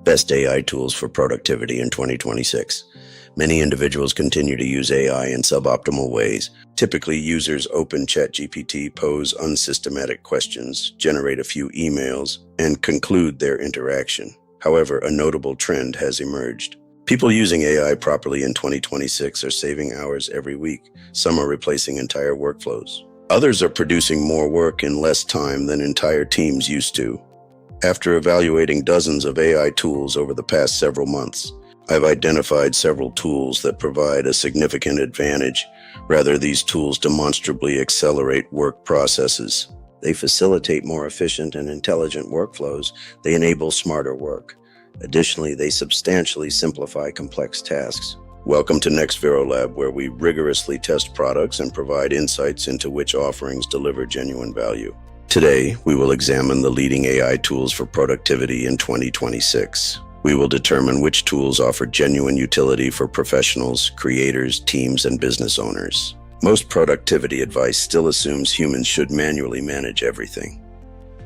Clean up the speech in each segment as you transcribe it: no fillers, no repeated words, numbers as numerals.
Best AI tools for productivity in 2026. Many individuals continue to use AI in suboptimal ways. Typically, users open ChatGPT, pose unsystematic questions, generate a few emails, and conclude their interaction. However, a notable trend has emerged. People using AI properly in 2026 are saving hours every week. Some are replacing entire workflows. Others are producing more work in less time than entire teams used to. After evaluating dozens of AI tools over the past several months, I've identified several tools that provide a significant advantage. Rather, these tools demonstrably accelerate work processes. They facilitate more efficient and intelligent workflows. They enable smarter work. Additionally, they substantially simplify complex tasks. Welcome to NexveroLab, where we rigorously test products and provide insights into which offerings deliver genuine value. Today, we will examine the leading AI tools for productivity in 2026. We will determine which tools offer genuine utility for professionals, creators, teams, and business owners. Most productivity advice still assumes humans should manually manage everything.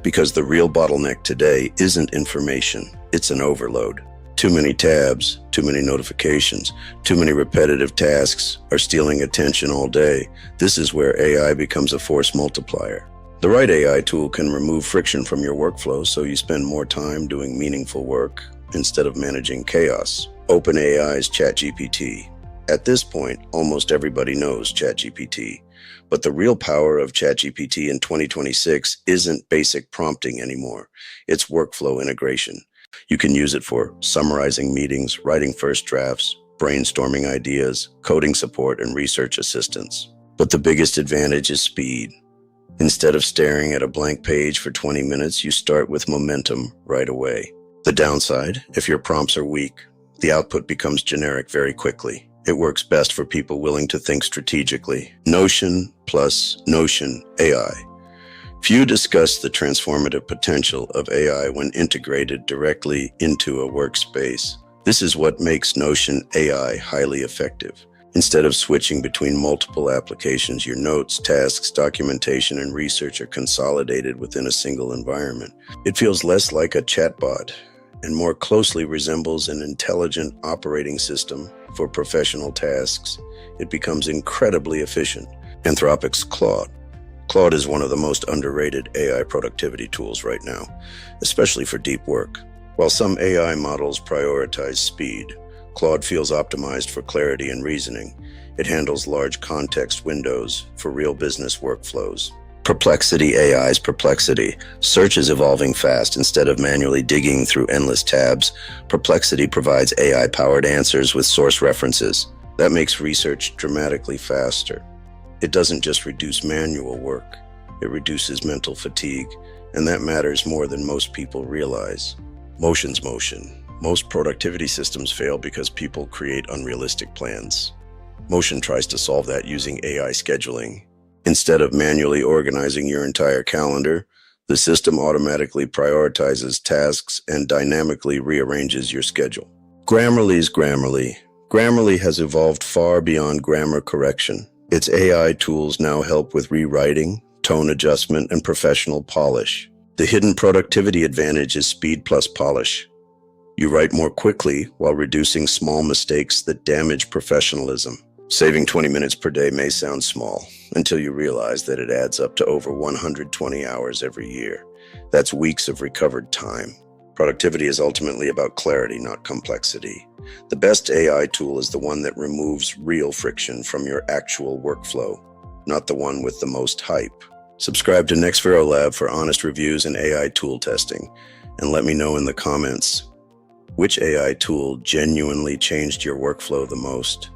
Because the real bottleneck today isn't information, it's an overload. Too many tabs, too many notifications, too many repetitive tasks are stealing attention all day. This is where AI becomes a force multiplier. The right AI tool can remove friction from your workflow so you spend more time doing meaningful work instead of managing chaos. OpenAI's ChatGPT. At this point, almost everybody knows ChatGPT. But the real power of ChatGPT in 2026 isn't basic prompting anymore. It's workflow integration. You can use it for summarizing meetings, writing first drafts, brainstorming ideas, coding support, and research assistance. But the biggest advantage is speed. Instead of staring at a blank page for 20 minutes, you start with momentum right away. The downside, if your prompts are weak, the output becomes generic very quickly. It works best for people willing to think strategically. Notion plus Notion AI. Few discuss the transformative potential of AI when integrated directly into a workspace. This is what makes Notion AI highly effective. Instead of switching between multiple applications, your notes, tasks, documentation, and research are consolidated within a single environment. It feels less like a chatbot and more closely resembles an intelligent operating system for professional tasks. It becomes incredibly efficient. Anthropic's Claude. Claude is one of the most underrated AI productivity tools right now, especially for deep work. While some AI models prioritize speed, Claude feels optimized for clarity and reasoning. It handles large context windows for real business workflows. Perplexity AI's Perplexity. Search is evolving fast. Instead of manually digging through endless tabs, Perplexity provides AI-powered answers with source references. That makes research dramatically faster. It doesn't just reduce manual work, it reduces mental fatigue, and that matters more than most people realize. Motion's motion. Most productivity systems fail because people create unrealistic plans. Motion tries to solve that using AI scheduling. Instead of manually organizing your entire calendar, the system automatically prioritizes tasks and dynamically rearranges your schedule. Grammarly's Grammarly. Grammarly has evolved far beyond grammar correction. Its AI tools now help with rewriting, tone adjustment, and professional polish. The hidden productivity advantage is speed plus polish. You write more quickly while reducing small mistakes that damage professionalism. Saving 20 minutes per day may sound small until you realize that it adds up to over 120 hours every year. That's weeks of recovered time. Productivity is ultimately about clarity, not complexity. The best AI tool is the one that removes real friction from your actual workflow, not the one with the most hype. Subscribe to NexveroLab for honest reviews and AI tool testing, and let me know in the comments which AI tool genuinely changed your workflow the most.